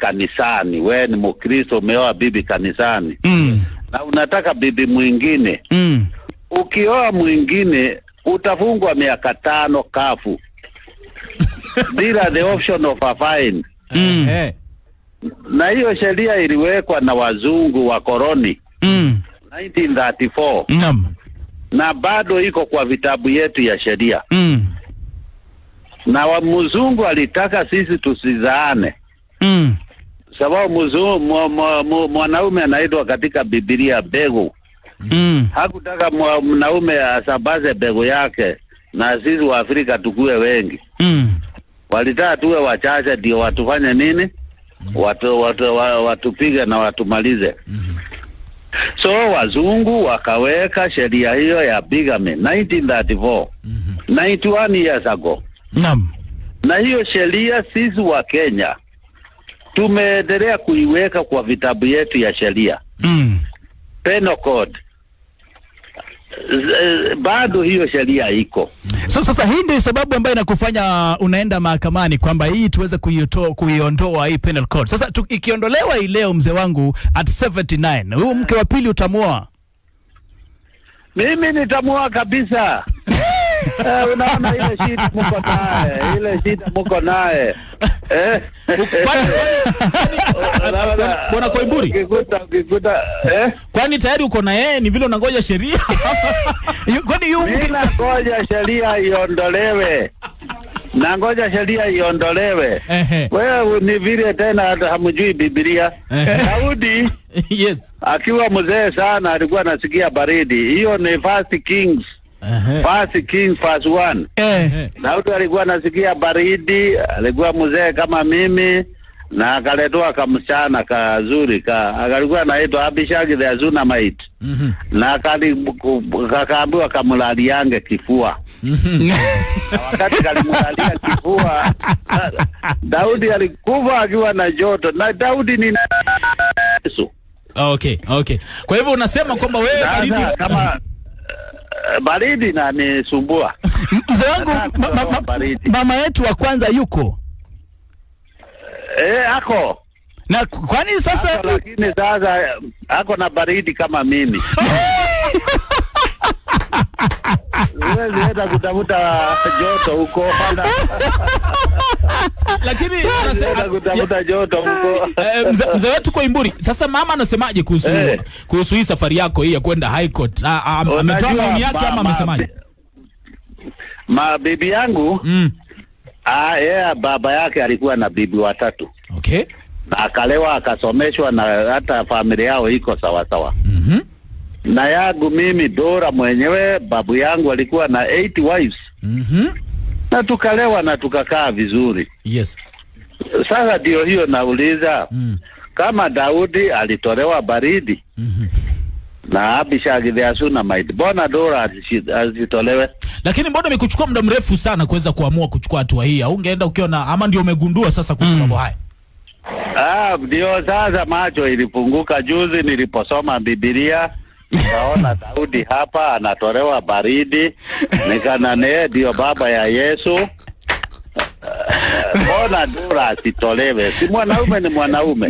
kanisani, wewe ni Mkristo umeoa bibi kanisani. Na unataka bibi mwingine. Ukioa mwingine utafungwa miaka 5 kafu. Bila the option of a fine. Na hiyo sheria iliwekwa na wazungu wa koloni 1934. Na bado iko kwa vitabu yetu ya sheria. Na mzungu alitaka sisi tusizaane. Sababu mwanaume anaitwa katika Biblia bego. Hakutaka mwanaume asabaze bego yake na sisi wa Afrika tukue wengi. Walitaka tuwe wachache ndio watufanye nini? Watupige na watumalize. So wazungu wakaweka sheria hiyo ya bigamy 1934. 91 years ago. Na hiyo sheria sisi wa Kenya tumeendelea kuiweka kwa vitabu yetu ya sheria. Penal code. Bado hiyo sheria iko. So sasa hii ndio sababu ambayo inakufanya unaenda mahakamani kwamba hii tuweze kuiondoa hii penal code. Sasa ikiondolewa hii leo, mzee wangu, at 79, huyu mke wa pili utamuoa? Mimi nitamuoa kabisa. Unaona ile shida mko naye. Bwana Koimburi, kwani tayari uko na yeye, ni vile unangoja sheria? Kwani nangoja sheria iondolewe. Wewe ni vile tena hata hamjui Biblia. Daudi yes, akiwa mzee sana alikuwa anasikia baridi. Hiyo ni First Kings. First Kings verse 1. Daudi alikuwa anasikia baridi, alikuwa mzee kama mimi, na akaletwa kamsichana kazuri alikuwa anaitwa Abishagi the Shunammite. Na akaambiwa kamlaliange kifua. Na wakati kalimlalia kifua, Daudi alikufa akiwa na joto. Na Daudi ni Yesu. Okay. Kwa hivyo unasema kwamba wewe baridi kama baridi na nisumbua. Mzee wangu, mama yetu wa kwanza yuko? Ako. Na kwani sasa lakini sasa ako na baridi kama mimi. Wewe unaenda kutafuta joto huko. Lakini unasema kutafuta joto huko. Mzee wetu Koimburi, sasa mama anasemaje kuhusu hii safari yako hii ya kwenda High Court? Ametoa maoni yake ama amesemaje? Bibi yangu baba yake alikuwa na bibi 3. Okay. Na akalewa akasomeshwa na hata familia yao iko sawa sawa. Na yangu mimi Dora mwenyewe, babu yangu alikuwa na 8 wives. Na tukalewa na tukakaa vizuri. Yes. Sasa ndio hiyo nauliza, kama Daudi alitolewa baridi na Abishagi the Shunammite, mbona Dora asitolewe? Lakini mbona imekuchukua muda mrefu sana kuweza kuamua kuchukua hatua hii? Ungeenda ukiona, ama ndio umegundua sasa kwa sababu haya? Ndio sasa macho ilifunguka juzi niliposoma Biblia. Naona Daudi hapa anatolewa baridi. Nikanane ndio baba ya Yesu. Mbona Dora asitolewe? Si mwanaume ni mwanaume.